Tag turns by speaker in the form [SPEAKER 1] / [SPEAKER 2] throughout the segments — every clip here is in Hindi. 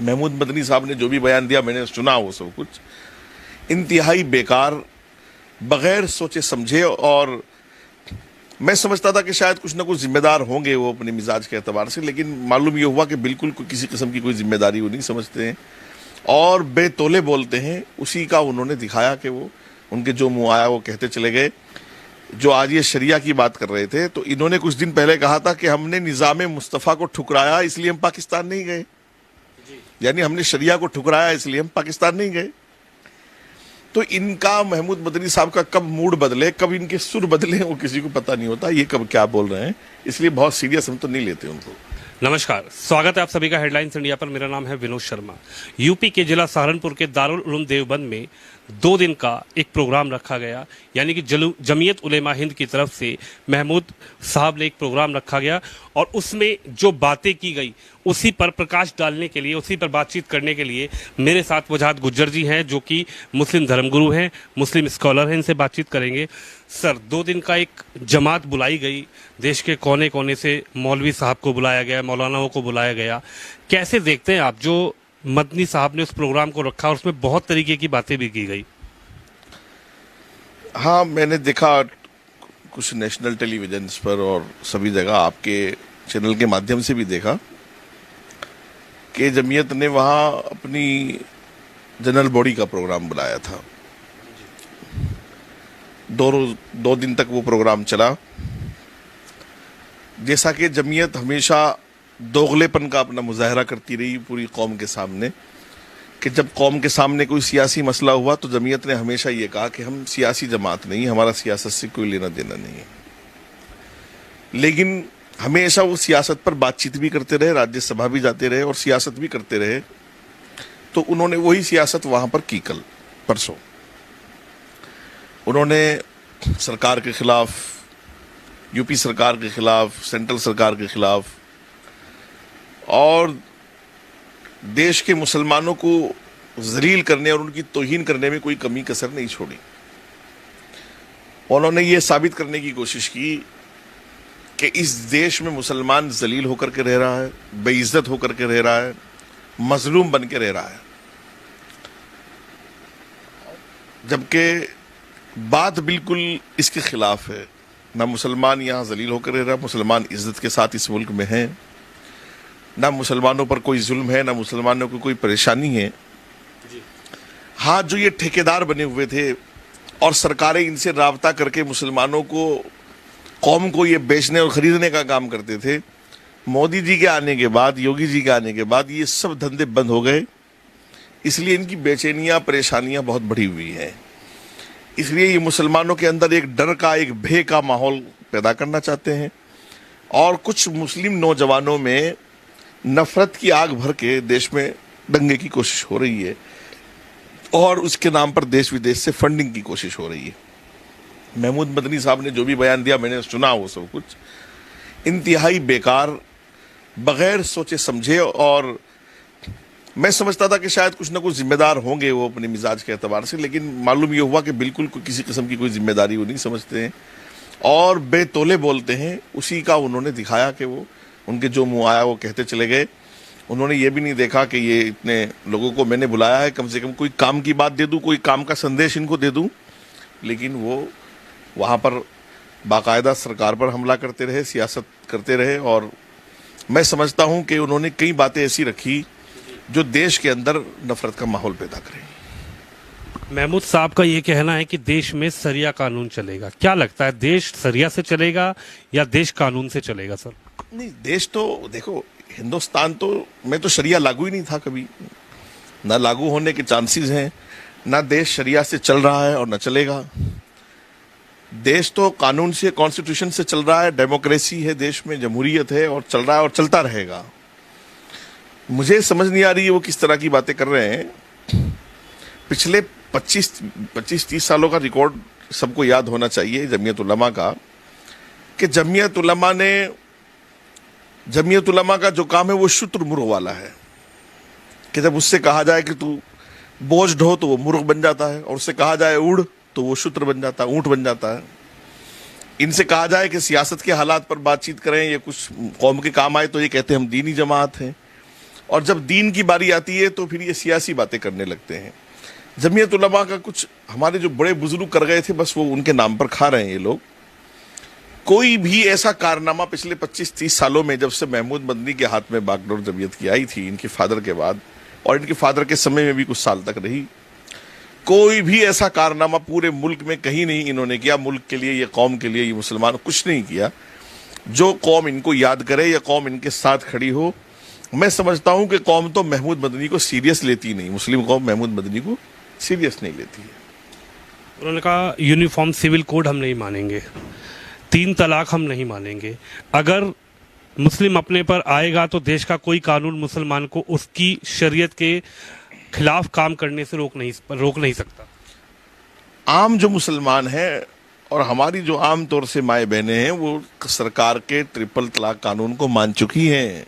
[SPEAKER 1] महमूद मदनी साहब ने जो भी बयान दिया मैंने सुना, वो सब कुछ इंतहाई बेकार, बगैर सोचे समझे। और मैं समझता था कि शायद कुछ ना कुछ जिम्मेदार होंगे वो अपने मिजाज के एतबार से, लेकिन मालूम ये हुआ कि बिल्कुल किसी किस्म की कोई जिम्मेदारी वो नहीं समझते हैं और बेतौले बोलते हैं। उसी का उन्होंने दिखाया कि वो उनके जो मुंह आया वो कहते चले गए। जो आज ये शरिया की बात कर रहे थे, तो इन्होंने कुछ दिन पहले कहा था कि हमने निज़ाम मुस्तफ़ा को ठुकराया इसलिए हम पाकिस्तान नहीं गए, यानी हमने शरिया को ठुकराया इसलिए हम पाकिस्तान नहीं गए। तो इनका महमूद मदनी साहब का कब मूड बदले, कब इनके सुर बदले, वो किसी को पता नहीं होता, ये कब क्या बोल रहे हैं, इसलिए बहुत सीरियस हम तो नहीं लेते उनको।
[SPEAKER 2] नमस्कार, स्वागत है आप सभी का हेडलाइंस इंडिया पर। मेरा नाम है विनोद शर्मा। यूपी के जिला सहारनपुर के दारुल उलूम देवबंद में 2 दिन का एक प्रोग्राम रखा गया, यानी कि जमीयत उलेमा हिंद की तरफ से महमूद साहब ने एक प्रोग्राम रखा गया और उसमें जो बातें की गई उसी पर प्रकाश डालने के लिए, उसी पर बातचीत करने के लिए मेरे साथ वजाहत गुज्जर जी हैं, जो कि मुस्लिम धर्मगुरु हैं, मुस्लिम स्कॉलर हैं। इनसे बातचीत करेंगे। सर, 2 दिन का एक जमात बुलाई गई, देश के कोने कोने से मौलवी साहब को बुलाया गया, मौलानाओं को बुलाया गया। कैसे देखते हैं आप जो मदनी साहब ने उस प्रोग्राम को रखा और उसमें बहुत तरीके की बातें भी की गई?
[SPEAKER 1] हाँ, मैंने देखा कुछ नेशनल टेलीविजन पर और सभी जगह, आपके चैनल के माध्यम से भी देखा कि जमीयत ने वहाँ अपनी जनरल बॉडी का प्रोग्राम बुलाया था। 2 दिन तक वो प्रोग्राम चला। जैसा कि जमीयत हमेशा दोगलेपन का अपना मुजाहरा करती रही पूरी कौम के सामने, कि जब कौम के सामने कोई सियासी मसला हुआ तो जमीयत ने हमेशा ये कहा कि हम सियासी जमात नहीं, हमारा सियासत से कोई लेना देना नहीं है। लेकिन हमेशा वो सियासत पर बातचीत भी करते रहे, राज्यसभा भी जाते रहे और सियासत भी करते रहे। तो उन्होंने वही सियासत वहां पर की। कल परसों उन्होंने सरकार के खिलाफ, यूपी सरकार के खिलाफ, सेंट्रल सरकार के खिलाफ और देश के मुसलमानों को जलील करने और उनकी तौहीन करने में कोई कमी कसर नहीं छोड़ी। उन्होंने ये साबित करने की कोशिश की कि इस देश में मुसलमान जलील होकर के रह रहा है, बेइज्जत होकर के रह रहा है, मजलूम बन के रह रहा है, जबकि बात बिल्कुल इसके खिलाफ है। ना मुसलमान यहाँ जलील होकर रह रहा, मुसलमान इज्जत के साथ इस मुल्क में हैं, ना मुसलमानों पर कोई जुल्म है, ना मुसलमानों को कोई परेशानी है। हाँ, जो ये ठेकेदार बने हुए थे और सरकारें इनसे राबता करके मुसलमानों को, कौम को ये बेचने और खरीदने का काम करते थे, मोदी जी के आने के बाद, योगी जी के आने के बाद ये सब धंधे बंद हो गए। इसलिए इनकी बेचैनियाँ, परेशानियाँ बहुत बढ़ी हुई हैं। इसलिए ये मुसलमानों के अंदर एक डर का, एक भय का माहौल पैदा करना चाहते हैं और कुछ मुस्लिम नौजवानों में नफरत की आग भर के देश में दंगे की कोशिश हो रही है और उसके नाम पर देश विदेश से फंडिंग की कोशिश हो रही है। महमूद मदनी साहब ने जो भी बयान दिया मैंने सुना, वो सब कुछ इंतहाई बेकार, बगैर सोचे समझे। और मैं समझता था कि शायद कुछ ना कुछ जिम्मेदार होंगे वो अपने मिजाज के एतबार से, लेकिन मालूम ये हुआ कि बिल्कुल किसी किस्म की कोई जिम्मेदारी वो नहीं समझते हैं और बेतौले बोलते हैं। उसी का उन्होंने दिखाया कि वो उनके जो मुंह आया वो कहते चले गए। उन्होंने ये भी नहीं देखा कि ये इतने लोगों को मैंने बुलाया है, कम से कम कोई काम की बात दे दूं, कोई काम का संदेश इनको दे दूं। लेकिन वो वहाँ पर बाकायदा सरकार पर हमला करते रहे, सियासत करते रहे। और मैं समझता हूँ कि उन्होंने कई बातें ऐसी रखी जो देश के अंदर नफरत का माहौल पैदा करें।
[SPEAKER 2] महमूद साहब का ये कहना है कि देश में शरिया कानून चलेगा। क्या लगता है, देश शरिया से चलेगा या देश कानून से चलेगा? सर
[SPEAKER 1] नहीं, देश तो देखो, हिंदुस्तान तो में तो शरिया लागू ही नहीं था कभी, ना लागू होने के चांसेस हैं, ना देश शरिया से चल रहा है और ना चलेगा। देश तो कानून से, कॉन्स्टिट्यूशन से चल रहा है, डेमोक्रेसी है देश में, जमहूरियत है और चल रहा है और चलता रहेगा। मुझे समझ नहीं आ रही है वो किस तरह की बातें कर रहे हैं। पिछले 25-30 सालों का रिकॉर्ड सबको याद होना चाहिए जमीयत उलमा का, कि जमीयत उलमा का जो काम है वो शुतुरमुर्ग वाला है, कि जब उससे कहा जाए कि तू बोझ ढो तो वो मुर्ग बन जाता है, और उससे कहा जाए उड़ तो वो शुत्र बन जाता है, ऊंट बन जाता है। इनसे कहा जाए कि सियासत के हालात पर बातचीत करें, ये कुछ कौम के काम आए, तो ये कहते हैं हम दीनी जमात हैं। और जब दीन की बारी आती है तो फिर ये सियासी बातें करने लगते हैं। जमीयत उलमा का कुछ हमारे जो बड़े बुजुर्ग कर गए थे, बस वो उनके नाम पर खा रहे हैं ये लोग। कोई भी ऐसा कारनामा पिछले 25-30 सालों में, जब से महमूद मदनी के हाथ में बागडोर जमीयत की आई थी इनके फादर के बाद, और इनके फादर के समय में भी कुछ साल तक रही, कोई भी ऐसा कारनामा पूरे मुल्क में कहीं नहीं इन्होंने किया, मुल्क के लिए, ये कौम के लिए, ये मुसलमान कुछ नहीं किया जो कौम इनको याद करे या कौम इनके साथ खड़ी हो। मैं समझता हूं कि कौम तो महमूद मदनी को सीरियस लेती नहीं, मुस्लिम कौम महमूद मदनी को सीरियस नहीं लेती है।
[SPEAKER 2] उन्होंने कहा यूनिफॉर्म सिविल कोड हम नहीं मानेंगे, 3 तलाक हम नहीं मानेंगे। अगर मुस्लिम अपने पर आएगा तो देश का कोई कानून मुसलमान को उसकी शरीयत के खिलाफ काम करने से रोक नहीं सकता।
[SPEAKER 1] आम जो मुसलमान हैं और हमारी जो आम तौर से माए बहनें हैं वो सरकार के ट्रिपल तलाक कानून को मान चुकी हैं।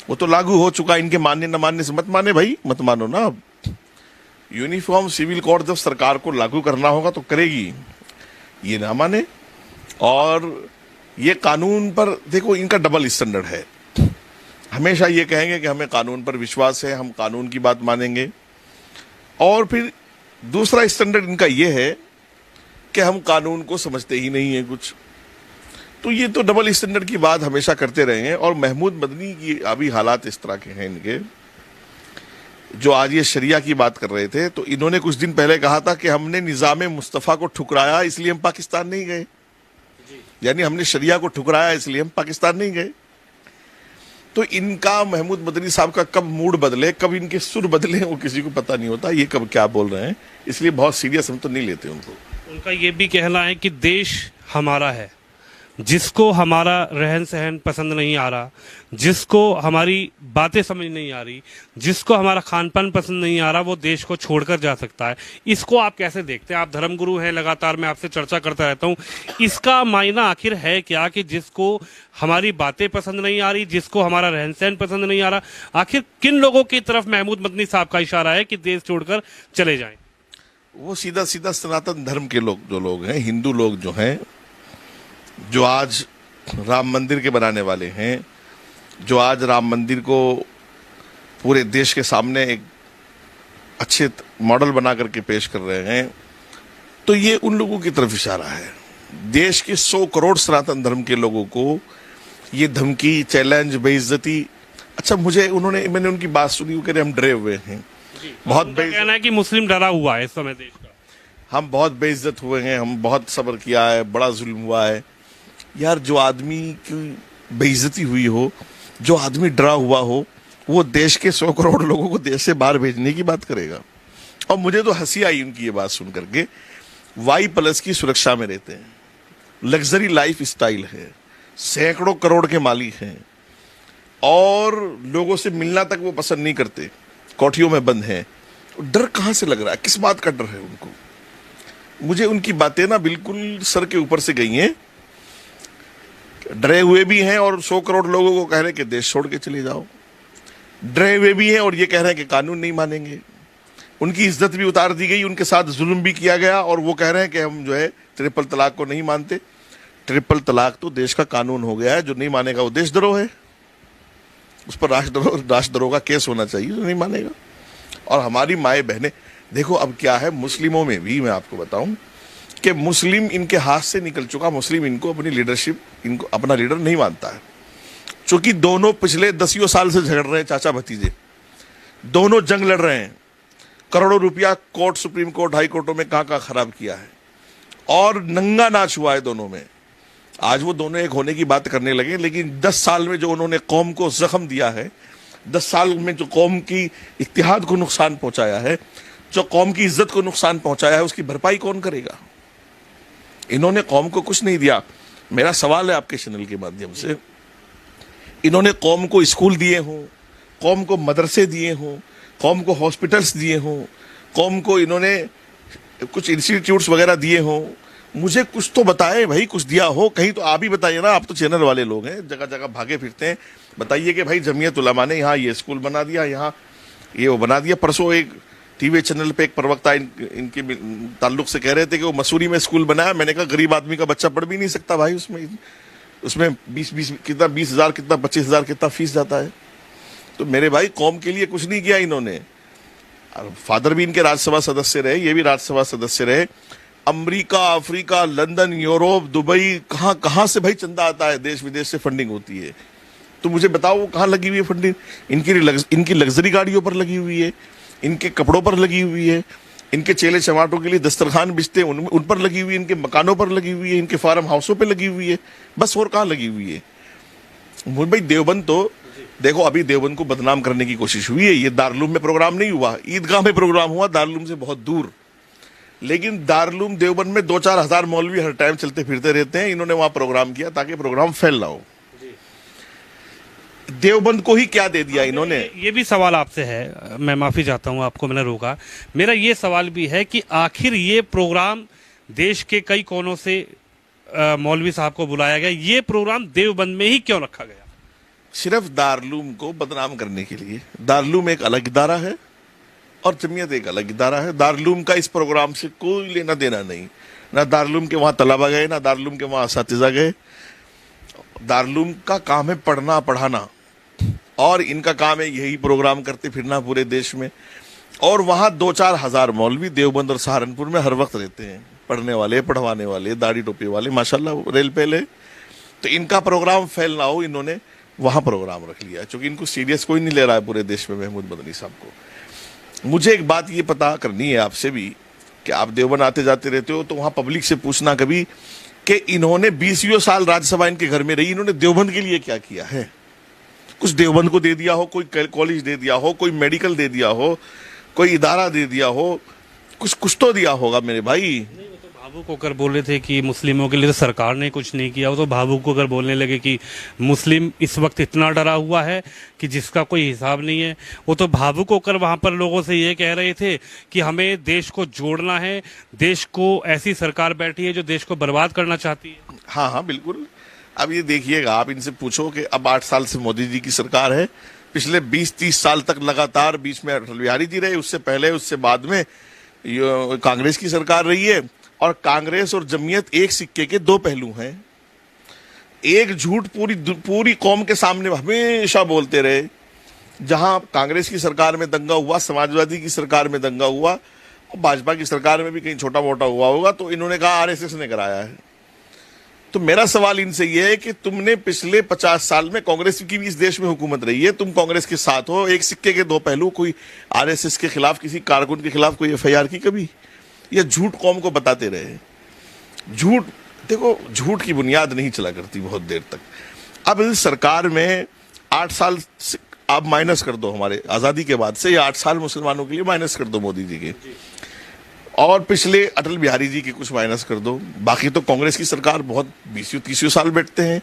[SPEAKER 1] वो तो लागू हो चुका, इनके मानने न मानने से मत माने भाई, मत मानो ना। अब यूनिफॉर्म सिविल कोड जब सरकार को लागू करना होगा तो करेगी, ये ना माने। और ये कानून पर देखो इनका डबल स्टैंडर्ड है, हमेशा ये कहेंगे कि हमें कानून पर विश्वास है, हम कानून की बात मानेंगे, और फिर दूसरा स्टैंडर्ड इनका ये है कि हम कानून को समझते ही नहीं है कुछ। तो ये तो डबल स्टैंडर्ड की बात हमेशा करते रहे हैं। और महमूद मदनी की अभी हालात इस तरह के हैं इनके, जो आज ये शरिया की बात कर रहे थे, तो इन्होंने कुछ दिन पहले कहा था कि हमने निज़ाम मुस्तफ़ा को ठुकराया इसलिए हम पाकिस्तान नहीं गए, यानी हमने शरिया को ठुकराया इसलिए हम पाकिस्तान नहीं गए। तो इनका महमूद मदनी साहब का कब मूड बदले, कब इनके सुर बदले, वो किसी को पता नहीं होता, ये कब क्या बोल रहे हैं, इसलिए बहुत सीरियस हम तो नहीं लेते उनको।
[SPEAKER 2] उनका ये भी कहना है कि देश हमारा है, जिसको हमारा रहन सहन पसंद नहीं आ रहा, जिसको हमारी बातें समझ नहीं आ रही, जिसको हमारा खान पान पसंद नहीं आ रहा, वो देश को छोड़कर जा सकता है। इसको आप कैसे देखते हैं? आप धर्मगुरु हैं, लगातार मैं आपसे चर्चा करता रहता हूँ, इसका मायना आखिर है क्या कि जिसको हमारी बातें पसंद नहीं आ रही, जिसको हमारा रहन सहन पसंद नहीं आ रहा, आखिर किन लोगों की तरफ महमूद मदनी साहब का इशारा है कि देश छोड़कर चले जाएं?
[SPEAKER 1] वो सीधा सीधा सनातन धर्म के लोग, जो लोग हैं, हिंदू लोग जो हैं, जो आज राम मंदिर के बनाने वाले हैं, जो आज राम मंदिर को पूरे देश के सामने एक अच्छे मॉडल बना करके पेश कर रहे हैं, तो ये उन लोगों की तरफ इशारा है। देश के 100 करोड़ सनातन धर्म के लोगों को ये धमकी, चैलेंज, बेइज्जती। अच्छा, मैंने उनकी बात सुनी, वो कह रहे हम डरे हुए हैं, बहुत
[SPEAKER 2] कहना है कि मुस्लिम डरा हुआ है इस समय देश का,
[SPEAKER 1] हम बहुत बेइज्जत हुए हैं, हम बहुत सब्र किया है, बड़ा जुल्म हुआ है। यार, जो आदमी की बेइज्जती हुई हो, जो आदमी डरा हुआ हो, वो देश के 100 करोड़ लोगों को देश से बाहर भेजने की बात करेगा। और मुझे तो हंसी आई उनकी ये बात सुन करके। Y+ की सुरक्षा में रहते हैं, लग्जरी लाइफ स्टाइल है, सैकड़ों करोड़ के मालिक हैं, और लोगों से मिलना तक वो पसंद नहीं करते, कोठियों में बंद हैं। डर कहां से लग रहा है, किस बात का डर है उनको? मुझे उनकी बातें ना बिल्कुल सर के ऊपर से गई हैं। डरे हुए भी हैं और 100 करोड़ लोगों को कह रहे हैं कि देश छोड़ के चले जाओ। डरे हुए भी हैं और ये कह रहे हैं कि कानून नहीं मानेंगे। उनकी इज्जत भी उतार दी गई, उनके साथ जुल्म भी किया गया, और वो कह रहे हैं कि हम जो है ट्रिपल तलाक को नहीं मानते। ट्रिपल तलाक तो देश का कानून हो गया है, जो नहीं मानेगा वो देशद्रोह है, उस पर राष्ट्रद्रोह का केस होना चाहिए जो नहीं मानेगा। और हमारी माए बहनें देखो, अब क्या है, मुस्लिमों में भी मैं आपको बताऊं कि मुस्लिम इनके हाथ से निकल चुका। मुस्लिम इनको अपनी लीडरशिप, इनको अपना लीडर नहीं मानता है, क्योंकि दोनों पिछले 10 साल से झगड़ रहे हैं, चाचा भतीजे दोनों जंग लड़ रहे हैं। करोड़ों रुपया कोर्ट, सुप्रीम कोर्ट, हाई कोर्टों में कहां खराब किया है, और नंगा नाच हुआ है दोनों में। आज वो दोनों एक होने की बात करने लगे, लेकिन 10 साल में जो उन्होंने कौम को जख्म दिया है, 10 साल में जो कौम की इत्तेहाद को नुकसान पहुंचाया है, जो कौम की इज्जत को नुकसान पहुंचाया है, उसकी भरपाई कौन करेगा? इन्होंने कौम को कुछ नहीं दिया। मेरा सवाल है आपके चैनल के माध्यम से, इन्होंने कौम को स्कूल दिए हों, कौम को मदरसे दिए हों, कौम को हॉस्पिटल्स दिए हों, कौम को इन्होंने कुछ इंस्टीट्यूट्स वगैरह दिए हों, मुझे कुछ तो बताएं भाई, कुछ दिया हो कहीं तो आप ही बताइए ना। आप तो चैनल वाले लोग हैं, जगह जगह भागे फिरते हैं, बताइए कि भाई जमीयत उलमा ने यहाँ ये स्कूल बना दिया, यहाँ ये वो बना दिया। परसों एक टीवी चैनल पे एक प्रवक्ता इनके ताल्लुक से कह रहे थे कि वो मसूरी में स्कूल बनाया। मैंने कहा गरीब आदमी का बच्चा पढ़ भी नहीं सकता भाई, उसमें 20,000 कितना 25,000 कितना फीस जाता है। तो मेरे भाई कौम के लिए कुछ नहीं किया इन्होंने। फादर भी इनके राज्यसभा सदस्य रहे, ये भी राज्यसभा सदस्य रहे। America, Africa, London, Europe, Dubai, कहां कहां से भाई चंदा आता है, देश विदेश से फंडिंग होती है। तो मुझे बताओ वो कहां लगी हुई है फंडिंग? इनकी लग्जरी गाड़ियों पर लगी हुई है, इनके कपड़ों पर लगी हुई है, इनके चेले चमाटों के लिए दस्तरखान बिछते उन पर लगी हुई है, इनके मकानों पर लगी हुई है, इनके फार्म हाउसों पर लगी हुई है। बस और कहां लगी हुई है? भाई देवबंद तो देखो, अभी देवबंद को बदनाम करने की कोशिश हुई है। ये दारुलूम में प्रोग्राम नहीं हुआ, ईदगाह में प्रोग्राम हुआ, दारुलूम से बहुत दूर। लेकिन दारुलूम देवबंद में 2-4 हजार मौलवी हर टाइम चलते फिरते रहते हैं। इन्होंने वहां प्रोग्राम किया ताकि प्रोग्राम फैल ना हो। देवबंद को ही क्या दे दिया इन्होंने?
[SPEAKER 2] ये भी सवाल आपसे है, मैं माफी चाहता हूं, आपको मैंने रोका। मेरा ये सवाल भी है कि आखिर ये प्रोग्राम देश के कई कोनों से मौलवी साहब को बुलाया गया, ये प्रोग्राम देवबंद में ही क्यों रखा गया?
[SPEAKER 1] सिर्फ दारुलूम को बदनाम करने के लिए। दारुलूम एक अलग इदारा है और जमीयत एक अलग इदारा है। दारुलूम का इस प्रोग्राम से कोई लेना देना नहीं। ना दारुलूम के वहां तलबा गए, ना दारुलूम के वहां असातिज़ा गए। दारुलूम का काम है पढ़ना पढ़ाना, और इनका काम है यही प्रोग्राम करते फिरना पूरे देश में। और वहां 2-4 हजार मौलवी देवबंद और सहारनपुर में हर वक्त रहते हैं, पढ़ने वाले, पढ़वाने वाले, दाढ़ी टोपी वाले, माशाल्लाह रेल पहले। तो इनका प्रोग्राम फैल ना हो, इन्होंने वहां प्रोग्राम रख लिया, क्योंकि इनको सीरियस कोई नहीं ले रहा है पूरे देश में महमूद मदनी साहब को। मुझे एक बात ये पता करनी है आपसे भी कि आप देवबंद आते जाते रहते हो, तो वहां पब्लिक से पूछना कभी कि इन्होंने 20 साल राज्यसभा इनके घर में रही, इन्होंने देवबंद के लिए क्या किया है? कुछ देवबंद को दे दिया हो, कोई कॉलेज दे दिया हो, कोई मेडिकल दे दिया हो, कोई इदारा दे दिया हो, कुछ तो दिया होगा मेरे भाई।
[SPEAKER 2] भावुक होकर बोल रहे थे कि मुस्लिमों के लिए तो सरकार ने कुछ नहीं किया। वो तो भावुक होकर बोलने लगे कि मुस्लिम इस वक्त इतना डरा हुआ है कि जिसका कोई हिसाब नहीं है। वो तो भावुक होकर वहां पर लोगों से ये कह रहे थे कि हमें देश को जोड़ना है, देश को ऐसी सरकार बैठी है जो देश को बर्बाद करना चाहती है।
[SPEAKER 1] हाँ हाँ बिल्कुल। अब ये देखिएगा, आप इनसे पूछो कि अब 8 साल से मोदी जी की सरकार है, पिछले 20-30 साल तक लगातार, बीच में अटल बिहारी जी रहे, उससे पहले उससे बाद में कांग्रेस की सरकार रही है। और कांग्रेस और जमीयत एक सिक्के के 2 पहलू हैं। एक झूठ पूरी कौम के सामने हमेशा बोलते रहे। जहां कांग्रेस की सरकार में दंगा हुआ, समाजवादी की सरकार में दंगा हुआ, और भाजपा की सरकार में भी कहीं छोटा मोटा हुआ होगा, तो इन्होंने कहा आरएसएस ने कराया है। तो मेरा सवाल इनसे यह है कि तुमने पिछले 50 साल में कांग्रेस की भी इस देश में हुकूमत रही है, तुम कांग्रेस के साथ हो, एक सिक्के के 2 पहलू। कोई आरएसएस के खिलाफ, किसी कारकुन के खिलाफ कोई एफआईआर की कभी? ये झूठ कौम को बताते रहे। झूठ, देखो झूठ की बुनियाद नहीं चला करती बहुत देर तक। अब इस सरकार में 8 साल आप माइनस कर दो, हमारे आजादी के बाद से ये 8 साल मुसलमानों के लिए माइनस कर दो मोदी जी के, और पिछले अटल बिहारी जी के कुछ माइनस कर दो। बाकी तो कांग्रेस की सरकार बहुत 20-30 साल बैठते हैं,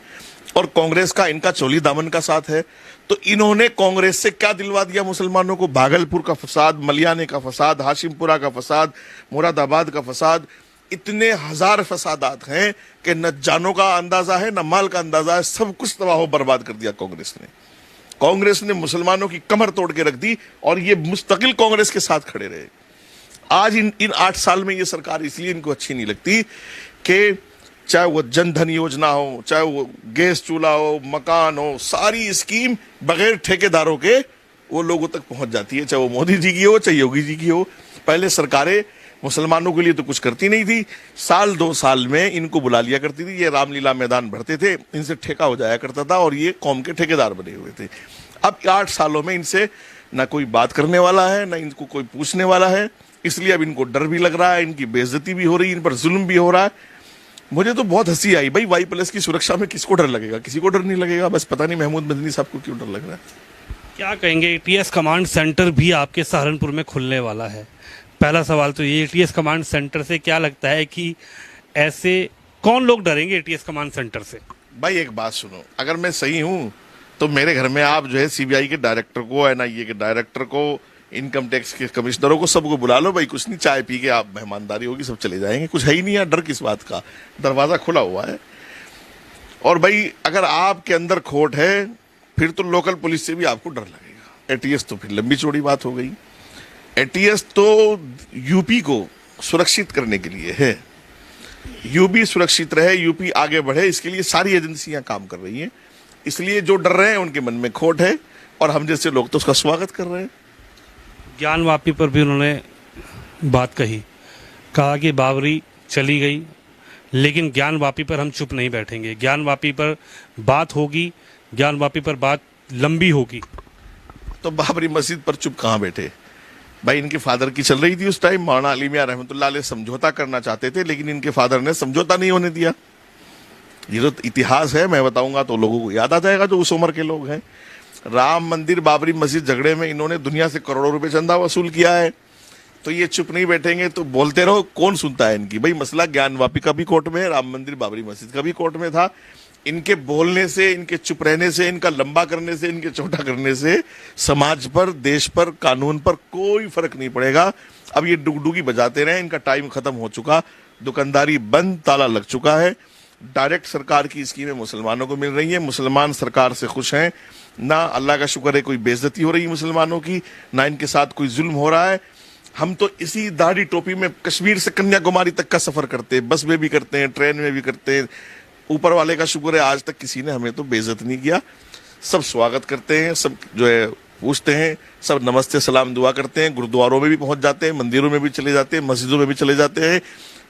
[SPEAKER 1] और कांग्रेस का इनका चोली दामन का साथ है। तो इन्होंने कांग्रेस से क्या दिलवा दिया मुसलमानों को? भागलपुर का फसाद, मलियाने का फसाद, हाशिमपुरा का फसाद, मुरादाबाद का फसाद, इतने हजार फसादात हैं कि न जानों का अंदाजा है, न माल का अंदाजा है। सब कुछ तबाह बर्बाद कर दिया कांग्रेस ने। कांग्रेस ने मुसलमानों की कमर तोड़ के रख दी, और ये मुस्तकिल कांग्रेस के साथ खड़े रहे। आज इन 8 साल में ये सरकार इसलिए इनको अच्छी नहीं लगती कि चाहे वो जनधन योजना हो, चाहे वो गैस चूल्हा हो, मकान हो, सारी स्कीम बगैर ठेकेदारों के वो लोगों तक पहुंच जाती है, चाहे वो मोदी जी की हो, चाहे योगी जी की हो। पहले सरकारें मुसलमानों के लिए तो कुछ करती नहीं थी, साल 2 साल में इनको बुला लिया करती थी। ये रामलीला मैदान भरते थे, इनसे ठेका हो जाया करता था, और ये कौम के ठेकेदार बने हुए थे। अब 8 सालों में इनसे ना कोई बात करने वाला है, ना इनको कोई पूछने वाला है। इसलिए अब इनको डर भी लग रहा है, इनकी बेइज्जती भी हो रही है, इन पर जुल्म भी हो रहा है। मुझे तो बहुत हंसी आई भाई, Y+ की सुरक्षा में किसको डर लगेगा? किसी को डर नहीं लगेगा। बस पता नहीं महमूद मदनी साहब को क्यों डर लग रहा है।
[SPEAKER 2] क्या कहेंगे, एटीएस कमांड सेंटर भी आपके सहारनपुर में खुलने वाला है। पहला सवाल तो ये, एटीएस कमांड सेंटर से क्या लगता है कि ऐसे कौन लोग डरेंगे एटीएस कमांड सेंटर से?
[SPEAKER 1] भाई एक बात सुनो, अगर मैं सही हूं तो मेरे घर में आप जो है सीबीआई के डायरेक्टर को, एनआईए के डायरेक्टर को, इनकम टैक्स के कमिश्नरों को, सबको बुला लो भाई। कुछ नहीं, चाय पी के आप, मेहमानदारी होगी, सब चले जाएंगे। कुछ है ही नहीं है, डर किस बात का? दरवाजा खुला हुआ है। और भाई अगर आपके अंदर खोट है, फिर तो लोकल पुलिस से भी आपको डर लगेगा। एटीएस तो फिर लंबी चौड़ी बात हो गई। एटीएस तो यूपी को सुरक्षित करने के लिए है। यूपी सुरक्षित रहे, यूपी आगे बढ़े, इसके लिए सारी एजेंसियां काम कर रही हैं। इसलिए जो डर रहे हैं उनके मन में खोट है, और हम जैसे लोग तो उसका स्वागत कर रहे हैं।
[SPEAKER 2] ज्ञानवापी पर भी उन्होंने बात कही, कहा कि बाबरी चली गई लेकिन ज्ञानवापी पर हम चुप नहीं बैठेंगे, ज्ञानवापी पर बात होगी, ज्ञानवापी पर बात लंबी होगी।
[SPEAKER 1] तो बाबरी मस्जिद पर चुप कहाँ बैठे भाई? इनके फादर की चल रही थी उस टाइम, मौलाना अली मियां रहमतुल्लाह अलैह समझौता करना चाहते थे, लेकिन इनके फादर ने समझौता नहीं होने दिया। ये तो इतिहास है, मैं बताऊंगा तो लोगों को याद आ जाएगा जो उस उम्र के लोग हैं। राम मंदिर बाबरी मस्जिद झगड़े में इन्होंने दुनिया से करोड़ों रुपए चंदा वसूल किया है, तो ये चुप नहीं बैठेंगे तो बोलते रहो, कौन सुनता है इनकी? भाई मसला ज्ञानवापी का भी कोर्ट में है, राम मंदिर बाबरी मस्जिद का भी कोर्ट में था। इनके बोलने से, इनके चुप रहने से, इनका लंबा करने से, इनके छोटा करने से समाज पर, देश पर, कानून पर कोई फर्क नहीं पड़ेगा। अब ये डुगडुगी बजाते रहे, इनका टाइम खत्म हो चुका, दुकानदारी बंद, ताला लग चुका है। डायरेक्ट सरकार की स्कीमें मुसलमानों को मिल रही है, मुसलमान सरकार से खुश हैं। ना अल्लाह का शुक्र है कोई बेइज्जती हो रही है मुसलमानों की, ना इनके साथ कोई जुल्म हो रहा है। हम तो इसी दाढ़ी टोपी में कश्मीर से कन्याकुमारी तक का सफर करते हैं, बस में भी करते हैं, ट्रेन में भी करते हैं। ऊपर वाले का शुक्र है आज तक किसी ने हमें तो बेइज्जत नहीं किया। सब स्वागत करते हैं, सब जो है पूछते हैं, सब नमस्ते सलाम दुआ करते हैं, गुरुद्वारों में भी पहुंच जाते हैं, मंदिरों में भी चले जाते हैं, मस्जिदों में भी चले जाते हैं।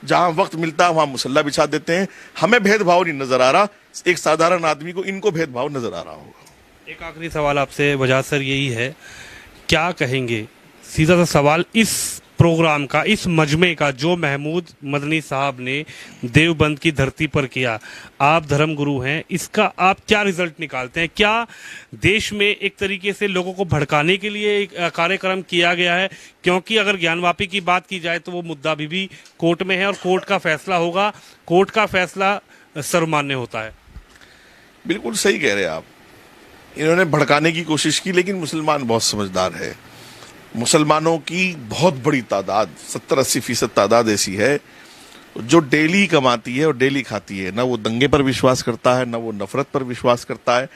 [SPEAKER 1] जहां वक्त मिलता है वहां मुसल्ला बिछा देते हैं। हमें भेदभाव नहीं नजर आ रहा, एक साधारण आदमी को इनको भेदभाव नजर आ रहा होगा।
[SPEAKER 2] एक आखिरी सवाल आपसे वजह सर यही है, क्या कहेंगे, सीधा सा सवाल, इस प्रोग्राम का, इस मजमे का जो महमूद मदनी साहब ने देवबंद की धरती पर किया, आप धर्मगुरु हैं, इसका आप क्या रिजल्ट निकालते हैं? क्या देश में एक तरीके से लोगों को भड़काने के लिए एक कार्यक्रम किया गया है? क्योंकि अगर ज्ञानवापी की बात की जाए तो वो मुद्दा अभी भी कोर्ट में है और कोर्ट का फैसला होगा, कोर्ट का फैसला सर्वमान्य होता है।
[SPEAKER 1] बिल्कुल सही कह रहे हैं आप। इन्होंने भड़काने की कोशिश की, लेकिन मुसलमान बहुत समझदार है। मुसलमानों की बहुत बड़ी तादाद, 70-80% तादाद ऐसी है जो डेली कमाती है और डेली खाती है। ना वो दंगे पर विश्वास करता है, ना वो नफरत पर विश्वास करता है।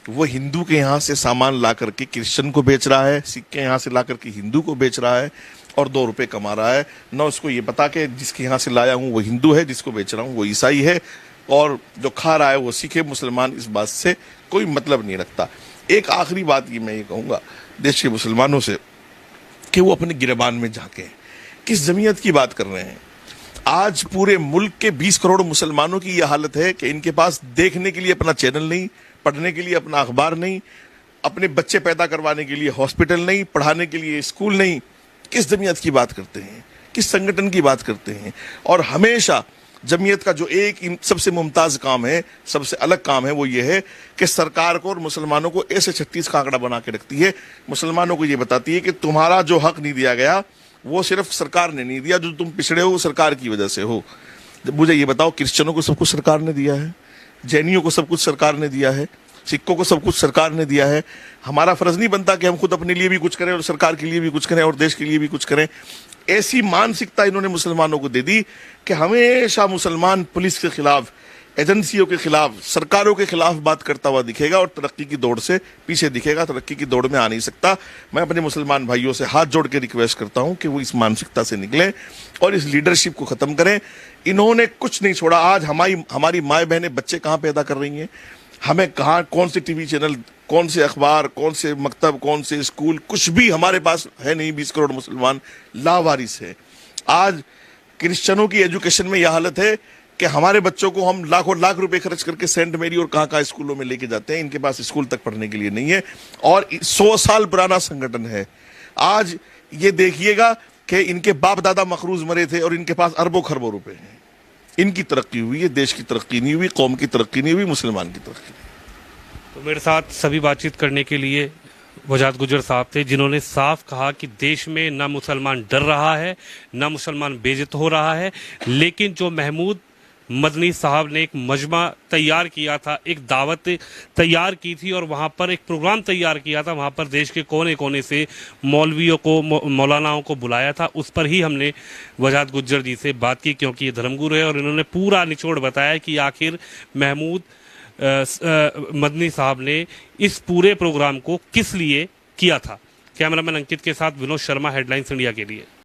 [SPEAKER 1] वो हिंदू के यहाँ से सामान ला करके क्रिश्चियन को बेच रहा है, सिख के यहाँ से ला करके हिंदू को बेच रहा है और 2 रुपए कमा रहा है। ना उसको ये पता कि जिसके यहाँ से लाया हूँ वो हिंदू है, जिसको बेच रहा हूँ वो ईसाई है, और जो खा रहा है वो सिख है। मुसलमान इस बात से कोई मतलब नहीं रखता। एक आखिरी बात ये मैं ये कहूँगा देश के मुसलमानों से कि वो अपने गिरबान में झांके। किस जमीयत की बात कर रहे हैं? आज पूरे मुल्क के 20 करोड़ मुसलमानों की यह हालत है कि इनके पास देखने के लिए अपना चैनल नहीं, पढ़ने के लिए अपना अखबार नहीं, अपने बच्चे पैदा करवाने के लिए हॉस्पिटल नहीं, पढ़ाने के लिए स्कूल नहीं। किस जमीयत की बात करते हैं? किस संगठन की बात करते हैं? और हमेशा जमीयत का जो एक सबसे मुमताज काम है, सबसे अलग काम है, वो ये है कि सरकार को और मुसलमानों को ऐसे 36 का आंकड़ा बना के रखती है। मुसलमानों को ये बताती है कि तुम्हारा जो हक नहीं दिया गया वो सिर्फ सरकार ने नहीं दिया, जो तुम पिछड़े हो वो सरकार की वजह से हो। मुझे ये बताओ, क्रिश्चियनों को सब कुछ सरकार ने दिया है, जैनियों को सब कुछ सरकार ने दिया है, सिखों को सब कुछ सरकार ने दिया है। हमारा फर्ज नहीं बनता कि हम खुद अपने लिए भी कुछ करें और सरकार के लिए भी कुछ करें और देश के लिए भी कुछ करें? ऐसी मानसिकता इन्होंने मुसलमानों को दे दी कि हमेशा मुसलमान पुलिस के खिलाफ, एजेंसियों के खिलाफ, सरकारों के खिलाफ बात करता हुआ दिखेगा और तरक्की की दौड़ से पीछे दिखेगा, तरक्की की दौड़ में आ नहीं सकता। मैं अपने मुसलमान भाइयों से हाथ जोड़ के रिक्वेस्ट करता हूं कि वो इस मानसिकता से निकलें और इस लीडरशिप को खत्म करें। इन्होंने कुछ नहीं छोड़ा। आज हमारी माए बहनें बच्चे कहां पैदा कर रही हैं, हमें कहां, कौन से टीवी चैनल, कौन से अखबार, कौन से मकतब, कौन से स्कूल, कुछ भी हमारे पास है नहीं। 20 करोड़ मुसलमान लावारिस है। आज क्रिश्चियनों की एजुकेशन में यह हालत है कि हमारे बच्चों को हम लाखों लाख रुपए खर्च करके सेंट मेरी और कहां स्कूलों में लेके जाते हैं, इनके पास स्कूल तक पढ़ने के लिए नहीं है। और 100 साल पुराना संगठन है। आज ये देखिएगा कि इनके बाप दादा मखरूज मरे थे और इनके पास अरबों खरबों रुपए हैं। इनकी तरक्की हुई है, देश की तरक्की नहीं हुई, कौम की तरक्की नहीं हुई, मुसलमान की तरक्की नहीं।
[SPEAKER 2] तो मेरे साथ सभी बातचीत करने के लिए वजात गुजर साहब थे, जिन्होंने साफ कहा कि देश में ना मुसलमान डर रहा है, ना मुसलमान बेइज्जत हो रहा है, लेकिन जो महमूद मदनी साहब ने एक मजमा तैयार किया था, एक दावत तैयार की थी और वहाँ पर एक प्रोग्राम तैयार किया था, वहाँ पर देश के कोने कोने से मौलवियों को, मौलानाओं को बुलाया था, उस पर ही हमने वजात गुज्जर जी से बात की, क्योंकि ये धर्मगुरु है और इन्होंने पूरा निचोड़ बताया कि आखिर महमूद मदनी साहब ने इस पूरे प्रोग्राम को किस लिए किया था। कैमरामैन अंकित के साथ विनोद शर्मा, हेडलाइंस इंडिया के लिए।